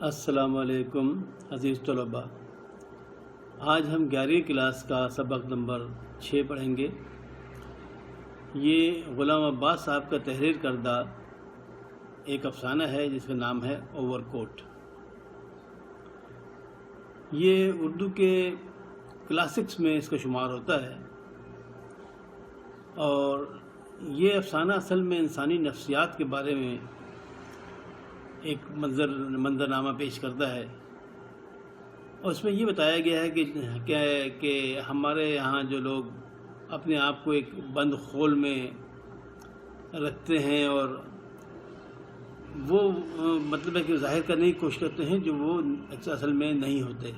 السلام علیکم عزیز طلباء، آج ہم 11ویں کلاس کا سبق نمبر 6 پڑھیں گے۔ یہ غلام عباس صاحب کا تحریر کردہ ایک افسانہ ہے جس کا نام ہے اوور کوٹ۔ یہ اردو کے کلاسکس میں اس کا شمار ہوتا ہے، اور یہ افسانہ اصل میں انسانی نفسیات کے بارے میں ایک منظرنامہ پیش کرتا ہے، اور اس میں یہ بتایا گیا ہے کہ ہمارے یہاں جو لوگ اپنے آپ کو ایک بند خول میں رکھتے ہیں اور وہ مطلب ہے کہ ظاہر کرنے کی کوشش کرتے ہیں جو وہ اصل میں نہیں ہوتے،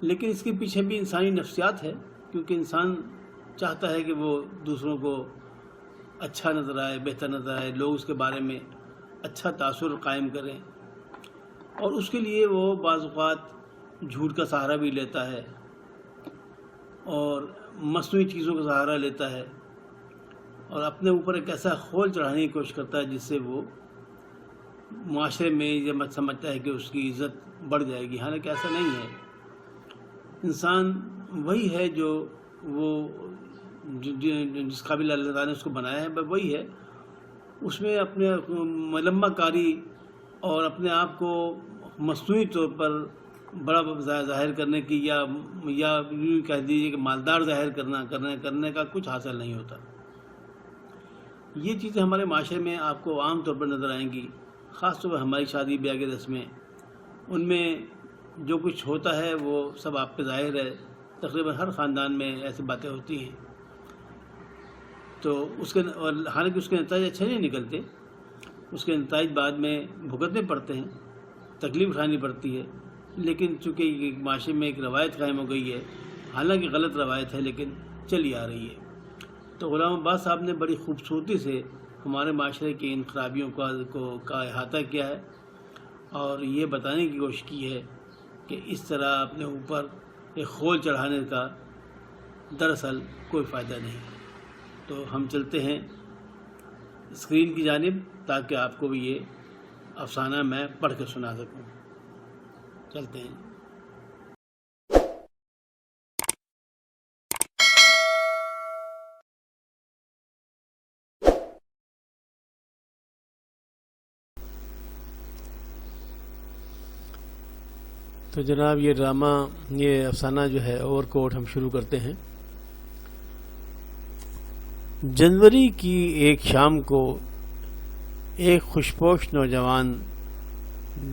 لیکن اس کے پیچھے بھی انسانی نفسیات ہے، کیونکہ انسان چاہتا ہے کہ وہ دوسروں کو اچھا نظر آئے، بہتر نظر آئے، لوگ اس کے بارے میں اچھا تاثر قائم کریں، اور اس کے لیے وہ بعض اوقات جھوٹ کا سہارا بھی لیتا ہے اور مصنوعی چیزوں کا سہارا لیتا ہے، اور اپنے اوپر ایک ایسا خول چڑھانے کی کوشش کرتا ہے جس سے وہ معاشرے میں یہ مت سمجھتا ہے کہ اس کی عزت بڑھ جائے گی، حالانکہ ایسا نہیں ہے۔ انسان وہی ہے جو جس قابل اللہ تعالیٰ نے اس کو بنایا ہے، وہی ہے۔ اس میں اپنے ملمہ کاری اور اپنے آپ کو مصنوعی طور پر بڑا ظاہر کرنے کی یا یوں کہہ دیجیے کہ مالدار ظاہر کرنے کا کچھ حاصل نہیں ہوتا۔ یہ چیزیں ہمارے معاشرے میں آپ کو عام طور پر نظر آئیں گی، خاص طور پر ہماری شادی بیاہ کی رسمیں، ان میں جو کچھ ہوتا ہے وہ سب آپ پہ ظاہر ہے۔ تقریباً ہر خاندان میں ایسی باتیں ہوتی ہیں، تو حالانکہ اس کے نتائج اچھے نہیں نکلتے، اس کے نتائج بعد میں بھگتنے پڑتے ہیں، تکلیف اٹھانی پڑتی ہے، لیکن چونکہ یہ معاشرے میں ایک روایت قائم ہو گئی ہے، حالانکہ غلط روایت ہے لیکن چلی آ رہی ہے۔ تو غلام عباس صاحب نے بڑی خوبصورتی سے ہمارے معاشرے کی ان خرابیوں کا احاطہ کیا ہے، اور یہ بتانے کی کوشش کی ہے کہ اس طرح اپنے اوپر ایک خول چڑھانے کا دراصل کوئی فائدہ نہیں۔ تو ہم چلتے ہیں اسکرین کی جانب تاکہ آپ کو بھی یہ افسانہ میں پڑھ کے سنا سکوں۔ چلتے ہیں۔ تو جناب یہ افسانہ جو ہے اوور کوٹ ہم شروع کرتے ہیں۔ جنوری کی ایک شام کو ایک خوشپوش نوجوان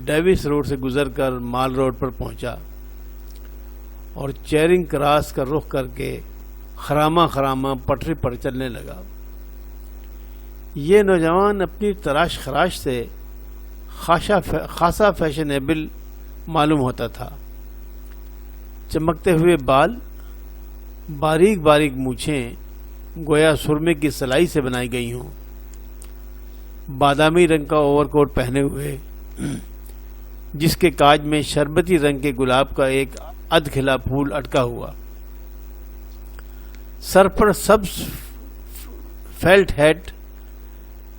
ڈیوس روڈ سے گزر کر مال روڈ پر پہنچا اور چیرنگ کراس کا رخ کر کے خرامہ پٹری پر چلنے لگا۔ یہ نوجوان اپنی تراش خراش سے خاصا فیشنیبل معلوم ہوتا تھا۔ چمکتے ہوئے بال، باریک باریک مونچھیں گویا سرمے کی سلائی سے بنائی گئی ہوں، بادامی رنگ کا اوور کوٹ پہنے ہوئے جس کے کاج میں شربتی رنگ کے گلاب کا ایک ادھ کھلا پھول اٹکا ہوا، سر پر سبز فیلٹ ہیٹ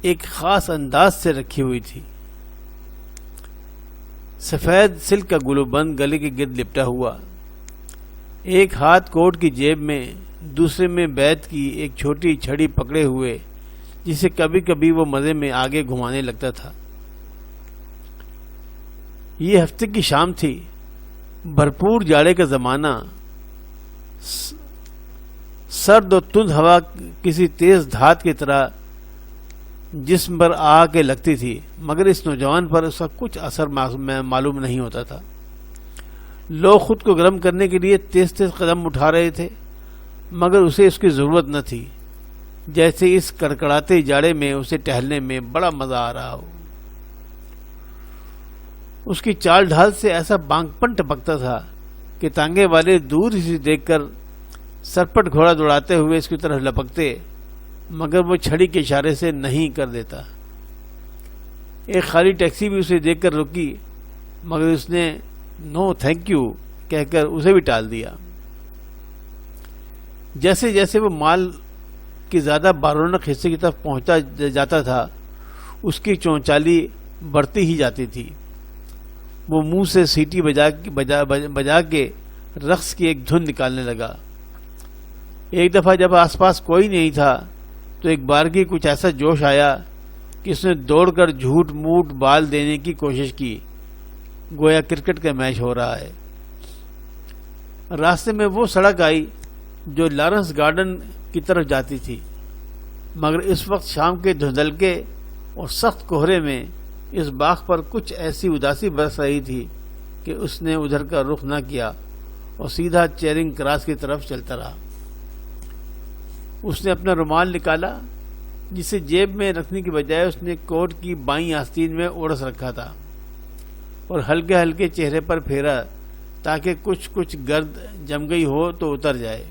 ایک خاص انداز سے رکھی ہوئی تھی، سفید سلک کا گلوبند گلے کے گرد لپٹا ہوا، ایک ہاتھ کوٹ کی جیب میں، دوسرے میں بیت کی ایک چھوٹی چھڑی پکڑے ہوئے جسے کبھی کبھی وہ مزے میں آگے گھمانے لگتا تھا۔ یہ ہفتے کی شام تھی، بھرپور جاڑے کا زمانہ، سرد و تند ہوا کسی تیز دھات کی طرح جسم پر آ کے لگتی تھی، مگر اس نوجوان پر اس کا کچھ اثر معلوم نہیں ہوتا تھا۔ لوگ خود کو گرم کرنے کے لیے تیز تیز قدم اٹھا رہے تھے، مگر اسے اس کی ضرورت نہ تھی، جیسے اس کڑکڑاتے جاڑے میں اسے ٹہلنے میں بڑا مزہ آ رہا ہو۔ اس کی چال ڈھال سے ایسا بانگ پن ٹپکتا تھا کہ تانگے والے دور ہی سے دیکھ کر سرپٹ گھوڑا دوڑاتے ہوئے اس کی طرف لپکتے، مگر وہ چھڑی کے اشارے سے نہیں کر دیتا۔ ایک خالی ٹیکسی بھی اسے دیکھ کر رکی، مگر اس نے نو تھینک یو کہہ کر اسے بھی ٹال دیا۔ جیسے جیسے وہ مال کے زیادہ بارونق حصے کی طرف پہنچتا جاتا تھا، اس کی چونچالی بڑھتی ہی جاتی تھی۔ وہ منہ سے سیٹی بجا کے رقص کی ایک دھن نکالنے لگا۔ ایک دفعہ جب آس پاس کوئی نہیں تھا تو ایک بارگی کچھ ایسا جوش آیا کہ اس نے دوڑ کر جھوٹ موٹ بال دینے کی کوشش کی، گویا کرکٹ کا میچ ہو رہا ہے۔ راستے میں وہ سڑک آئی جو لارنس گارڈن کی طرف جاتی تھی، مگر اس وقت شام کے دھندلکے اور سخت کہرے میں اس باغ پر کچھ ایسی اداسی برس رہی تھی کہ اس نے ادھر کا رخ نہ کیا اور سیدھا چیرنگ کراس کی طرف چلتا رہا۔ اس نے اپنا رومال نکالا جسے جیب میں رکھنے کی بجائے اس نے کوٹ کی بائیں آستین میں اوڑس رکھا تھا، اور ہلکے ہلکے چہرے پر پھیرا تاکہ کچھ گرد جم گئی ہو تو اتر جائے۔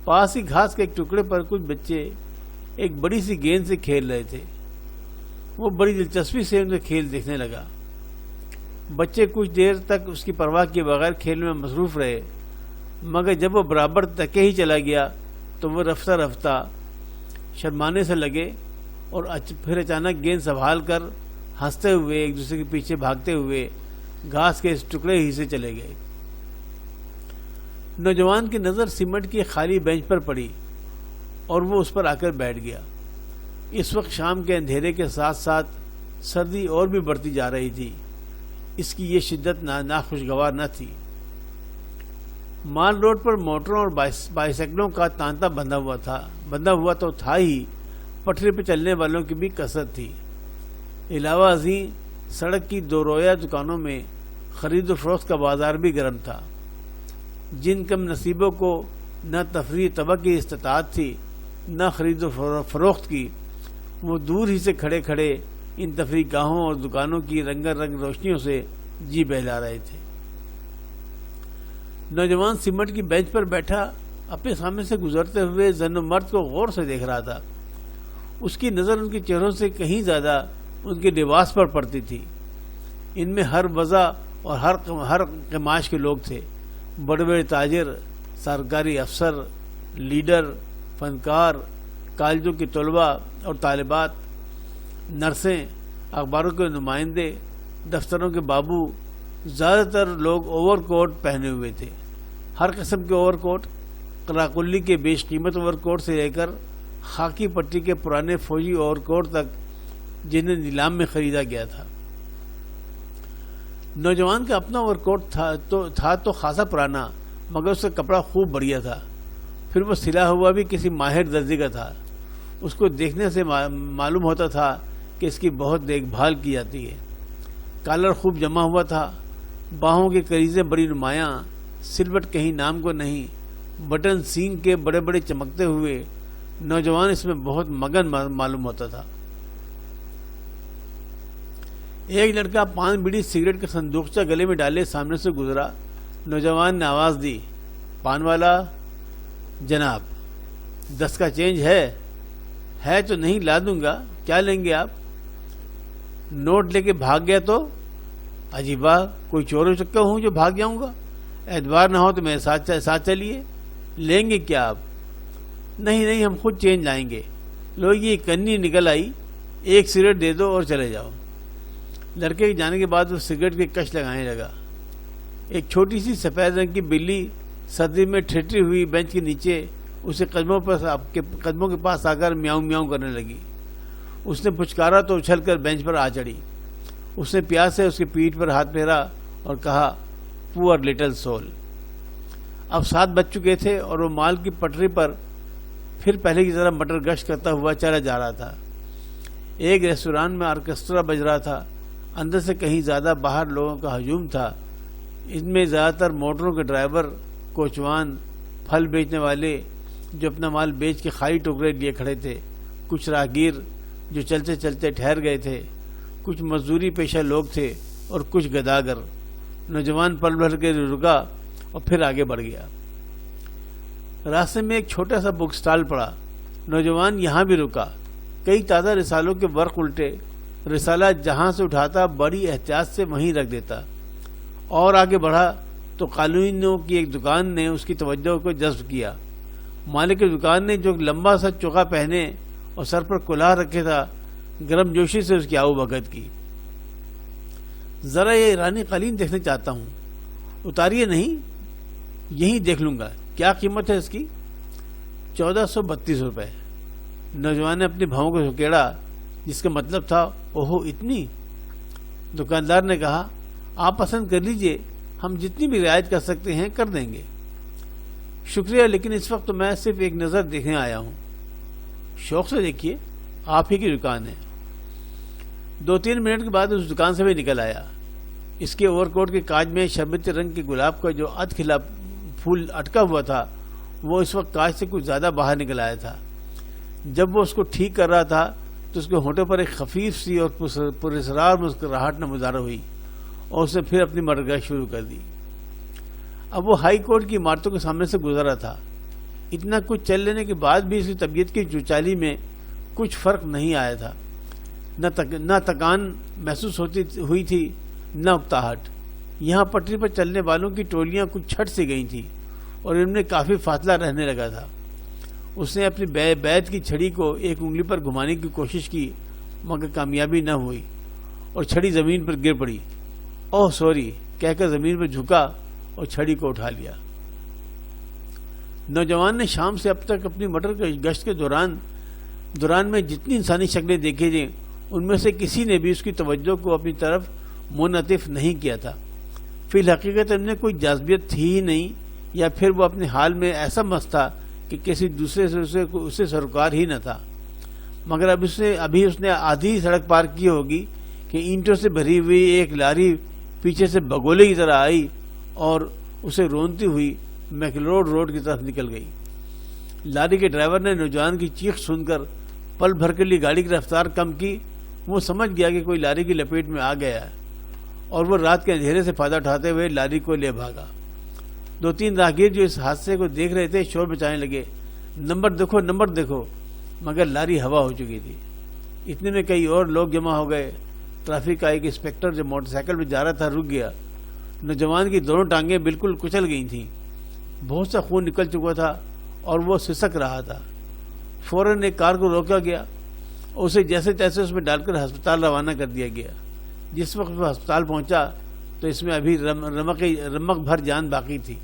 پاس ہی گھاس کے ایک ٹکڑے پر کچھ بچے ایک بڑی سی گیند سے کھیل رہے تھے۔ وہ بڑی دلچسپی سے ان کا کھیل دیکھنے لگا۔ بچے کچھ دیر تک اس کی پرواہ کیے بغیر کھیل میں مصروف رہے، مگر جب وہ برابر تکے ہی چلا گیا تو وہ رفتہ رفتہ شرمانے سے لگے اور پھر اچانک گیند سنبھال کر ہنستے ہوئے ایک دوسرے کے پیچھے بھاگتے ہوئے گھاس کے اس ٹکڑے ہی سے چلے گئے۔ نوجوان کی نظر سیمنٹ کی خالی بینچ پر پڑی اور وہ اس پر آ کر بیٹھ گیا۔ اس وقت شام کے اندھیرے کے ساتھ ساتھ سردی اور بھی بڑھتی جا رہی تھی۔ اس کی یہ شدت ناخوشگوار نہ تھی۔ مال روڈ پر موٹروں اور بائیسیکلوں کا تانتا بندھا ہوا تو تھا ہی، پٹری پہ چلنے والوں کی بھی کثرت تھی۔ علاوہ ازیں سڑک کی دو رویہ دکانوں میں خرید و فروخت کا بازار بھی گرم تھا۔ جن کم نصیبوں کو نہ تفریح طبع کی استطاعت تھی نہ خرید و فروخت کی، وہ دور ہی سے کھڑے کھڑے ان تفریح گاہوں اور دکانوں کی رنگا رنگ روشنیوں سے جی بہلا رہے تھے۔ نوجوان سیمنٹ کی بینچ پر بیٹھا اپنے سامنے سے گزرتے ہوئے زن و مرد کو غور سے دیکھ رہا تھا۔ اس کی نظر ان کے چہروں سے کہیں زیادہ ان کے لباس پر پڑتی تھی۔ ان میں ہر وضع اور ہر قماش کے لوگ تھے، بڑے بڑے تاجر، سرکاری افسر، لیڈر، فنکار، کالجوں کی طلباء اور طالبات، نرسیں، اخباروں کے نمائندے، دفتروں کے بابو۔ زیادہ تر لوگ اوور کوٹ پہنے ہوئے تھے، ہر قسم کے اوور کوٹ، قراقلی کے بیش قیمت اوور کوٹ سے لے کر خاکی پٹی کے پرانے فوجی اوور کوٹ تک جنہیں نیلام میں خریدا گیا تھا۔ نوجوان کا اپنا اوور کوٹ تھا تو خاصا پرانا، مگر اس کا کپڑا خوب بڑھیا تھا۔ پھر وہ سلا ہوا بھی کسی ماہر درزی کا تھا۔ اس کو دیکھنے سے معلوم ہوتا تھا کہ اس کی بہت دیکھ بھال کی جاتی ہے۔ کالر خوب جمع ہوا تھا، باہوں کی کریزیں بڑی نمایاں، سلوٹ کہیں نام کو نہیں، بٹن سینگ کے بڑے بڑے چمکتے ہوئے۔ نوجوان اس میں بہت مگن معلوم ہوتا تھا۔ ایک لڑکا پان بیڑی سگریٹ کا صندوقچہ گلے میں ڈالے سامنے سے گزرا۔ نوجوان نے آواز دی، پان والا جناب، 10 کا چینج ہے تو نہیں لا دوں گا، کیا لیں گے آپ؟ نوٹ لے کے بھاگ گیا تو؟ عجیبا، کوئی چور و چکا ہوں جو بھاگ جاؤں گا؟ اعتبار نہ ہو تو میرے ساتھ چلیے۔ لیں گے کیا آپ؟ نہیں ہم خود چینج لائیں گے۔ لو یہ کنی نکل آئی، ایک سگریٹ دے دو اور چلے جاؤ۔ لڑکے کے جانے کے بعد وہ سگریٹ کے کش لگانے لگا۔ ایک چھوٹی سی سفید رنگ کی بلی سردی میں ٹھٹری ہوئی بینچ کے نیچے اسے قدموں کے پاس آ کر میاؤں میاؤں کرنے لگی۔ اس نے پچکارا تو اچھل کر بینچ پر آ چڑھی۔ اس نے پیاس سے اس کی پیٹھ پر ہاتھ پھیرا اور کہا، پور لٹل سول۔ اب 7 بج چکے تھے اور وہ مال کی پٹری پر پھر پہلے کی طرح مٹر گشت کرتا ہوا چلا جا رہا تھا۔ ایک ریستوران میں آرکیسٹرا بج رہا تھا۔ اندر سے کہیں زیادہ باہر لوگوں کا ہجوم تھا۔ ان میں زیادہ تر موٹروں کے ڈرائیور، کوچوان، پھل بیچنے والے جو اپنا مال بیچ کے خالی ٹکڑے لیے کھڑے تھے، کچھ راہگیر جو چلتے چلتے ٹھہر گئے تھے، کچھ مزدوری پیشہ لوگ تھے اور کچھ گداگر۔ نوجوان پل بھر کے رکا اور پھر آگے بڑھ گیا۔ راستے میں ایک چھوٹا سا بک سٹال پڑا۔ نوجوان یہاں بھی رکا۔ کئی تازہ رسالوں کے ورق الٹے، رسالہ جہاں سے اٹھاتا بڑی احتیاط سے وہیں رکھ دیتا۔ اور آگے بڑھا تو قالینوں کی ایک دکان نے اس کی توجہ کو جذب کیا۔ مالک دکان نے جو لمبا سا چوکا پہنے اور سر پر کلہا رکھے تھا، گرم جوشی سے اس کی آؤ بھگت کی۔ ذرا یہ ایرانی قالین دیکھنا چاہتا ہوں. اتاریے نہیں, یہیں دیکھ لوں گا. کیا قیمت ہے اس کی؟ 1432 روپے. نوجوان نے اپنی بھاؤں کو جھکیڑا, جس کا مطلب تھا اوہو اتنی. دکاندار نے کہا آپ پسند کر لیجئے, ہم جتنی بھی رعایت کر سکتے ہیں کر دیں گے. شکریہ, لیکن اس وقت تو میں صرف ایک نظر دیکھنے آیا ہوں. شوق سے دیکھیے, آپ ہی کی دکان ہے. 2-3 منٹ کے بعد اس دکان سے بھی نکل آیا. اس کے اوور کوٹ کے کاج میں شربتی رنگ کے گلاب کا جو ادھ کھلا پھول اٹکا ہوا تھا وہ اس وقت کاج سے کچھ زیادہ باہر نکل آیا تھا. جب وہ اس کو ٹھیک کر رہا تھا تو اس کے ہونٹوں پر ایک خفیف سی اور پراسرار مسکراہٹ نمودار ہوئی اور اس نے پھر اپنی مٹرگاہ شروع کر دی. اب وہ ہائی کورٹ کی عمارتوں کے سامنے سے گزرا تھا. اتنا کچھ چل لینے کے بعد بھی اس کی طبیعت کی چوچالی میں کچھ فرق نہیں آیا تھا. نہ تکان محسوس ہوئی تھی, نہ اکتاہٹ. یہاں پٹری پر چلنے والوں کی ٹولیاں کچھ چھٹ سی گئی تھیں اور ان میں کافی فاصلہ رہنے لگا تھا. اس نے اپنی بیت کی چھڑی کو ایک انگلی پر گھمانے کی کوشش کی مگر کامیابی نہ ہوئی اور چھڑی زمین پر گر پڑی. اوہ سوری کہہ کر زمین پر جھکا اور چھڑی کو اٹھا لیا. نوجوان نے شام سے اب تک اپنی مٹر گشت کے دوران میں جتنی انسانی شکلیں دیکھی تھیں ان میں سے کسی نے بھی اس کی توجہ کو اپنی طرف منعطف نہیں کیا تھا. فی الحقیقت ان میں کوئی جاذبیت تھی ہی نہیں, یا پھر وہ اپنے حال میں ایسا مست تھا کہ کسی دوسرے سے اسے سروکار ہی نہ تھا. مگر ابھی اس نے آدھی سڑک پار کی ہوگی کہ اینٹوں سے بھری ہوئی ایک لاری پیچھے سے بگولے کی طرح آئی اور اسے رونتی ہوئی میکلوڈ روڈ کی طرف نکل گئی. لاری کے ڈرائیور نے نوجوان کی چیخ سن کر پل بھر کے لیے گاڑی کی رفتار کم کی. وہ سمجھ گیا کہ کوئی لاری کی لپیٹ میں آ گیا ہے اور وہ رات کے اندھیرے سے فائدہ اٹھاتے ہوئے لاری کو لے بھاگا. 2-3 راہگیر جو اس حادثے کو دیکھ رہے تھے شور مچانے لگے, نمبر دیکھو, مگر لاری ہوا ہو چکی تھی. اتنے میں کئی اور لوگ جمع ہو گئے. ٹریفک کا ایک انسپکٹر جو موٹر سائیکل پہ جا رہا تھا رک گیا. نوجوان کی دونوں ٹانگیں بالکل کچل گئی تھیں, بہت سا خون نکل چکا تھا اور وہ سسک رہا تھا. فوراً ایک کار کو روکا گیا, اسے جیسے تیسے اس میں ڈال کر ہسپتال روانہ کر دیا گیا. جس وقت وہ ہسپتال پہنچا تو اس میں ابھی رمق بھر جان باقی تھی.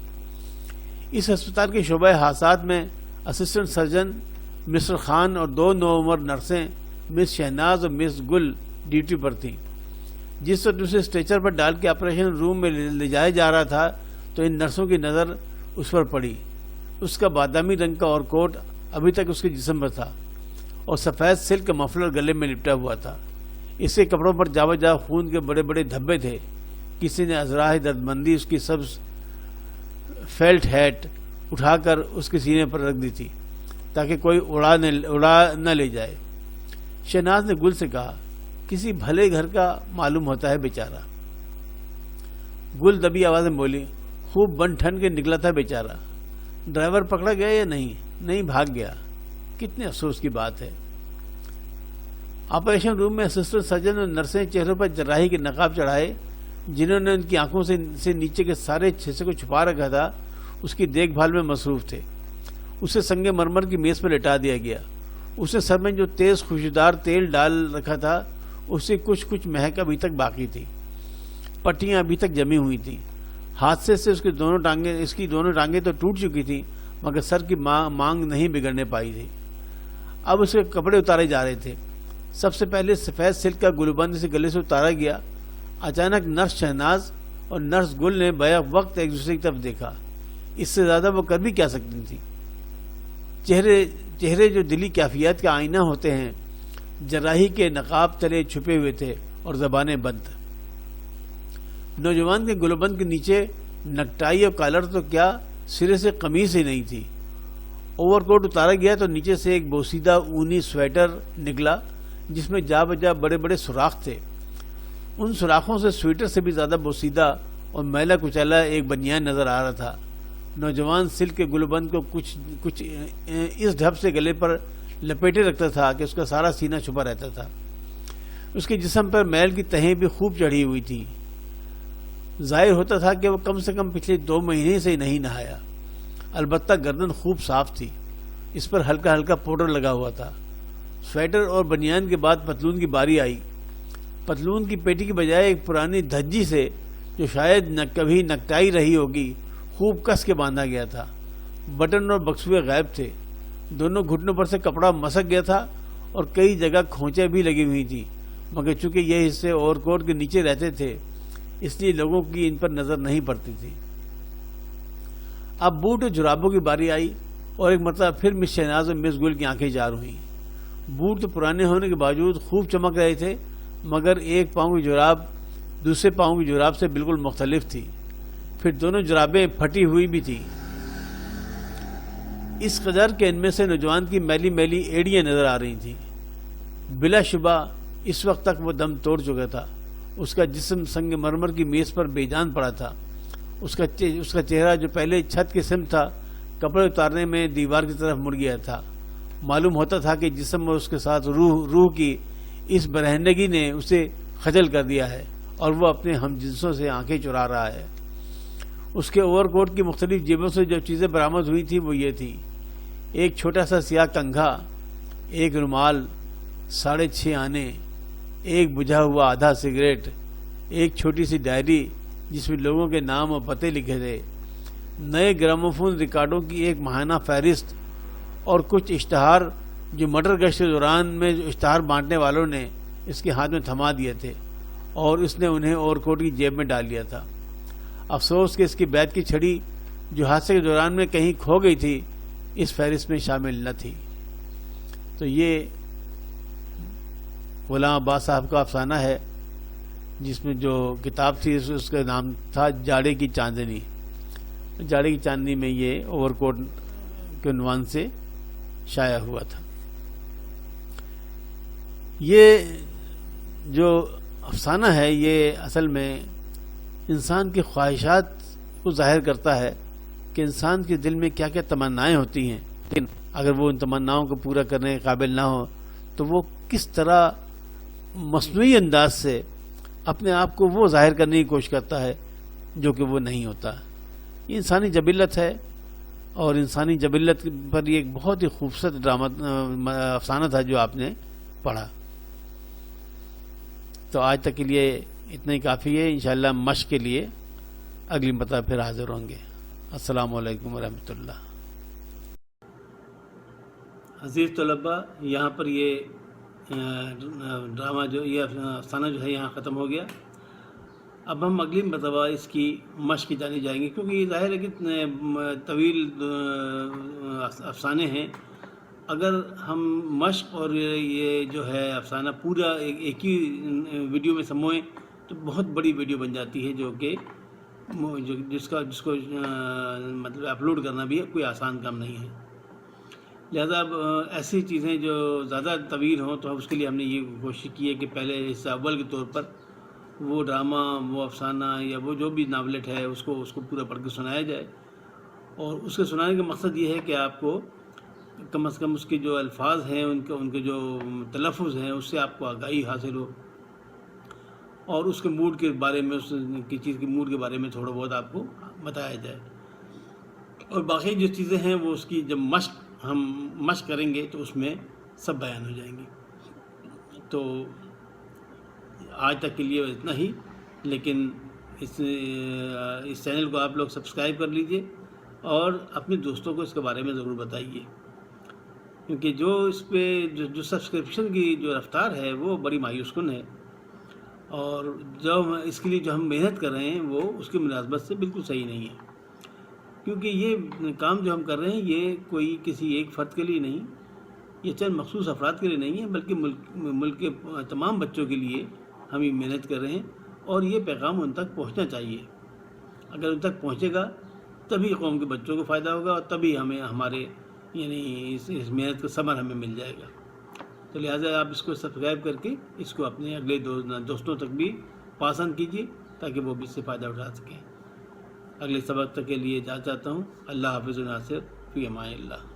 اس ہسپتال کے شعبہ حادثات میں اسسٹنٹ سرجن مسٹر خان اور 2 نوعمر نرسیں مس شہناز اور مس گل ڈیوٹی پر تھیں. جس وقت اسے اسٹریچر پر ڈال کے آپریشن روم میں لے جایا جا رہا تھا تو ان نرسوں کی نظر اس پر پڑی. اس کا بادامی رنگ کا اور کوٹ ابھی تک اس کے جسم پر تھا اور سفید سلک کا مفلر گلے میں لپٹا ہوا تھا. اس کے کپڑوں پر جا بجا خون کے بڑے بڑے دھبے تھے. کسی نے ازراہ دردمندی اس کی سبز فیلٹ ہیٹ اٹھا کر اس کے سینے پر رکھ دی تھی تاکہ کوئی اڑا نہ لے جائے. شہناز نے گل سے کہا, کسی بھلے گھر کا معلوم ہوتا ہے بیچارہ. گل دبی آواز میں بولی, خوب بن ٹھن کے نکلا تھا بیچارہ. ڈرائیور پکڑا گیا یا نہیں بھاگ گیا. کتنے افسوس کی بات ہے. آپریشن روم میں اسسٹنٹ سرجن اور نرسیں چہروں پر جراحی کے نقاب چڑھائے جنہوں نے ان کی آنکھوں سے نیچے کے سارے حصے کو چھپا رکھا تھا اس کی دیکھ بھال میں مصروف تھے. اسے سنگ مرمر کی میز پر لٹا دیا گیا. اس نے سر میں جو تیز خوشبودار تیل ڈال رکھا تھا اس سے کچھ مہک ابھی تک باقی تھی. پٹیاں ابھی تک جمی ہوئی تھیں. حادثے سے اس کی دونوں ٹانگیں تو ٹوٹ چکی تھیں مگر سر کی مانگ نہیں بگڑنے پائی تھی. اب اس کے کپڑے اتارے جا رہے تھے. سب سے پہلے سفید سلک کا گلوبند اسے گلے سے اتارا گیا. اچانک نرس شہناز اور نرس گل نے بیک وقت ایک دوسرے کی طرف دیکھا. اس سے زیادہ وہ کر بھی کیا سکتی تھی. چہرے جو دلی کیفیات کا آئینہ ہوتے ہیں جراحی کے نقاب تلے چھپے ہوئے تھے اور زبانیں بند. نوجوان کے گلوبند کے نیچے نکٹائی اور کالر تو کیا سرے سے قمیص ہی نہیں تھی. اوور کوٹ اتارا گیا تو نیچے سے ایک بوسیدہ اونی سویٹر نکلا جس میں جا بجا بڑے بڑے سوراخ تھے. ان سوراخوں سے سویٹر سے بھی زیادہ بوسیدہ اور میلا کچیلا ایک بنیان نظر آ رہا تھا. نوجوان سلک کے گلوبند کو کچھ اس ڈھب سے گلے پر لپیٹے رکھتا تھا کہ اس کا سارا سینہ چھپا رہتا تھا. اس کے جسم پر میل کی تہیں بھی خوب چڑھی ہوئی تھی. ظاہر ہوتا تھا کہ وہ کم سے کم پچھلے 2 مہینے سے نہیں نہایا. البتہ گردن خوب صاف تھی. اس پر ہلکا ہلکا پاؤڈر لگا ہوا تھا. سویٹر اور بنیان کے بعد پتلون کی باری آئی. پتلون کی پیٹی کی بجائے ایک پرانی دھجی سے جو شاید کبھی نکٹائی رہی ہوگی خوب کس کے باندھا گیا تھا۔ بٹن اور بکسوے غائب تھے، دونوں گھٹنوں پر سے کپڑا مسک گیا تھا اور کئی جگہ کھونچیں بھی لگی ہوئی تھی، مگر چونکہ یہ حصے اوور کوٹ کے نیچے رہتے تھے اس لیے لوگوں کی ان پر نظر نہیں پڑتی تھی۔ اب بوٹ اور جرابوں کی باری آئی اور ایک مرتبہ پھر مس شہناز اور مس گل کی آنکھیں جار ہوئیں۔ بوٹ تو پرانے ہونے کے باوجود خوب چمک رہے تھے، مگر ایک پاؤں کی جراب دوسرے پاؤں کی جراب سے بالکل مختلف تھی، پھر دونوں جرابیں پھٹی ہوئی بھی تھیں، اس قدر کہ ان میں سے نوجوان کی میلی میلی ایڑیاں نظر آ رہی تھیں۔ بلا شبہ اس وقت تک وہ دم توڑ چکا تھا، اس کا جسم سنگ مرمر کی میز پر بے جان پڑا تھا، اس کا چہرہ جو پہلے چھت کی سمت تھا کپڑے اتارنے میں دیوار کی طرف مڑ گیا تھا۔ معلوم ہوتا تھا کہ جسم اور اس کے ساتھ روح کی اس برہنگی نے اسے خجل کر دیا ہے اور وہ اپنے ہم جنسوں سے آنکھیں چرا رہا ہے۔ اس کے اوور کوٹ کی مختلف جیبوں سے جو چیزیں برآمد ہوئی تھیں وہ یہ تھی: ایک چھوٹا سا سیاہ کنگھا، ایک رومال، 6.5 آنے، ایک بجھا ہوا آدھا سگریٹ، ایک چھوٹی سی ڈائری جس میں لوگوں کے نام اور پتے لکھے تھے، نئے گراموفون ریکارڈوں کی ایک ماہانہ فہرست اور کچھ اشتہار جو مٹر گشت کے دوران میں اشتہار بانٹنے والوں نے اس کے ہاتھ میں تھما دیے تھے اور اس نے انہیں اوور کوٹ کی جیب میں ڈال لیا تھا۔ افسوس کہ اس کی بیت کی چھڑی جو حادثے کے دوران میں کہیں کھو گئی تھی اس فہرست میں شامل نہ تھی۔ تو یہ غلام عباس صاحب کا افسانہ ہے جس میں جو کتاب تھی اس کا نام تھا جاڑے کی چاندنی۔ جاڑے کی چاندنی میں یہ اوور کوٹ کے عنوان سے شائع ہوا تھا۔ یہ جو افسانہ ہے یہ اصل میں انسان کی خواہشات کو ظاہر کرتا ہے کہ انسان کے دل میں کیا کیا تمنائیں ہوتی ہیں، لیکن اگر وہ ان تمناؤں کو پورا کرنے کے قابل نہ ہو تو وہ کس طرح مصنوعی انداز سے اپنے آپ کو وہ ظاہر کرنے کی کوشش کرتا ہے جو کہ وہ نہیں ہوتا۔ یہ انسانی جبلت ہے اور انسانی جبلت پر یہ ایک بہت ہی خوبصورت ڈرامہ افسانہ تھا جو آپ نے پڑھا۔ تو آج تک کے لیے اتنا ہی کافی ہے، انشاءاللہ مشق کے لیے اگلی مرتبہ پھر حاضر ہوں گے۔ السلام علیکم ورحمۃ اللہ۔ عزیز طلباء، یہاں پر یہ ڈرامہ یہ افسانہ جو ہے یہاں ختم ہو گیا۔ اب ہم اگلی مرتبہ اس کی مشق کی جانے جائیں گے، کیونکہ یہ ظاہر ہے کہ طویل افسانے ہیں۔ اگر ہم مشق اور یہ جو ہے افسانہ پورا ایک ہی ویڈیو میں سموئیں تو بہت بڑی ویڈیو بن جاتی ہے، جو کہ جس کو مطلب اپلوڈ کرنا بھی کوئی آسان کام نہیں ہے۔ لہذا اب ایسی چیزیں جو زیادہ طویل ہوں تو اس کے لیے ہم نے یہ کوشش کی ہے کہ پہلے حصہ اول کے طور پر وہ ڈرامہ، وہ افسانہ یا وہ جو بھی ناولٹ ہے اس کو پورا پڑھ کے سنایا جائے، اور اس کے سنانے کا مقصد یہ ہے کہ آپ کو کم از کم اس کے جو الفاظ ہیں ان کے جو تلفظ ہیں اس سے آپ کو آگاہی حاصل ہو، اور اس کے موڈ کے بارے میں اس کی چیز کے موڈ کے بارے میں تھوڑا بہت آپ کو بتایا جائے، اور باقی جو چیزیں ہیں وہ اس کی جب ہم مشق کریں گے تو اس میں سب بیان ہو جائیں گے۔ تو آج تک کے لیے اتنا ہی، لیکن اس چینل کو آپ لوگ سبسکرائب کر لیجئے اور اپنے دوستوں کو اس کے بارے میں ضرور بتائیے، کیونکہ جو اس پہ جو سبسکرپشن کی جو رفتار ہے وہ بڑی مایوس کن ہے، اور جو اس کے لیے جو ہم محنت کر رہے ہیں وہ اس کی مناسبت سے بالکل صحیح نہیں ہے، کیونکہ یہ کام جو ہم کر رہے ہیں یہ کوئی کسی ایک فرد کے لیے نہیں، یہ چند مخصوص افراد کے لیے نہیں ہے، بلکہ ملک کے تمام بچوں کے لیے ہم یہ محنت کر رہے ہیں، اور یہ پیغام ان تک پہنچنا چاہیے۔ اگر ان تک پہنچے گا تبھی قوم کے بچوں کو فائدہ ہوگا، اور تبھی ہمیں ہمارے اس محنت کا ثمر ہمیں مل جائے گا۔ تو لہٰذا آپ اس کو سبسکرائب کر کے اس کو اپنے اگلے دوستوں تک بھی پسند کیجیے تاکہ وہ بھی اس سے فائدہ اٹھا سکیں۔ اگلے سبق تک کے لیے اجازت چاہتا ہوں۔ اللہ حافظ و ناصر، فی امان اللہ۔